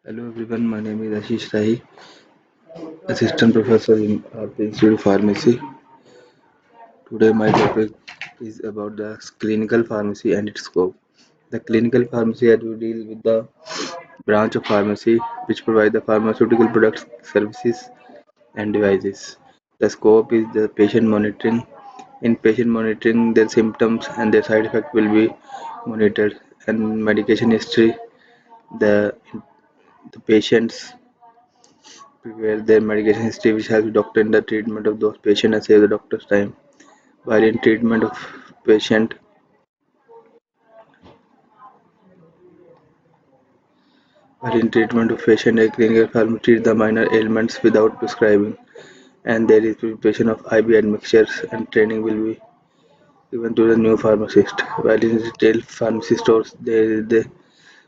Hello everyone, my name is Ashish Rahi, Assistant Professor in RPIIT Institute of Pharmacy. Today my topic is about the clinical pharmacy and its scope. The clinical pharmacy had to deal with the branch of pharmacy which provide the pharmaceutical products, services and devices. The scope is the patient monitoring. In patient monitoring, their symptoms and their side effect will be monitored, and medication history. The the patients prepare their medication history which helps doctor in the treatment of those patients and save the doctor's time. While in treatment of patient, a clinical pharmacist treats the minor ailments without prescribing, and there is preparation of IV admixtures and training will be given to the new pharmacist. While in retail pharmacy stores, the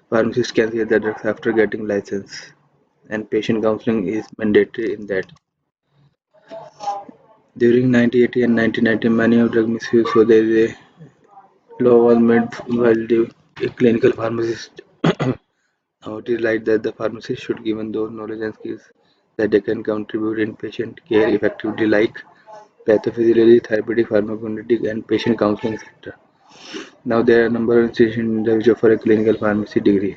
pharmacist can sell the drugs after getting license, and patient counseling is mandatory in that. During 1980 and 1990, many of drug misuse, so there is a law was made while a clinical pharmacist. Now it is like that the pharmacist should given those knowledge and skills that they can contribute in patient care effectively like pathophysiology, therapeutic, pharmacokinetic and patient counseling etc. Now there are a number of institutions in India which offer a clinical pharmacy degree.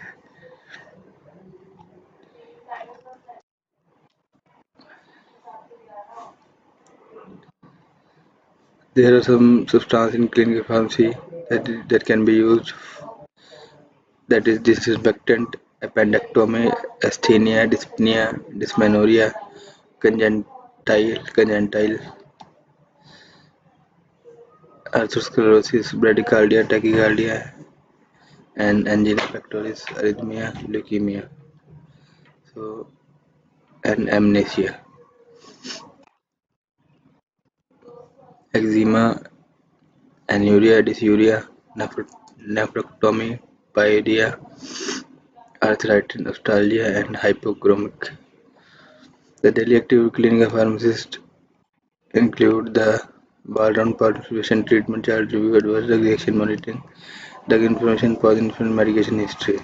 There are some substances in clinical pharmacy that can be used, that is disinfectant, appendectomy, asthenia, dyspnea, dysmenorrhea, congenital atherosclerosis, bradycardia, tachycardia, and angina pectoris, arrhythmia, leukemia, so and amnesia, eczema, anuria, dysuria, nephrectomy, pyorrhea, arthritis, nostalgia, and hypochromic. The daily active clinical pharmacist include the all-round participation, treatment chart review, adverse drug reaction monitoring, drug information, cause information, medication history.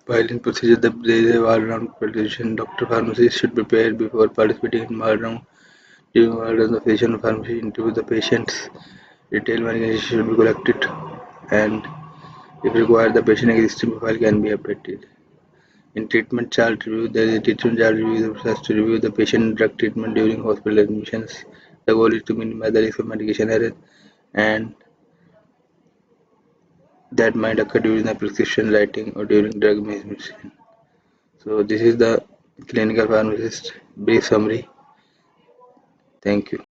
While in procedure, there is a all-round participation. Doctor pharmacist should prepare before participating in all-round. During all-round, the physician pharmacist interviews the patients. Detailed medication should be collected, and if required, the patient existing profile can be updated. In treatment chart review, there is a treatment chart review the process to review the patient drug treatment during hospital admissions. The goal is to minimize the risk of medication error and that might occur during the prescription writing or during drug administration. So this is the clinical pharmacist brief summary. Thank you.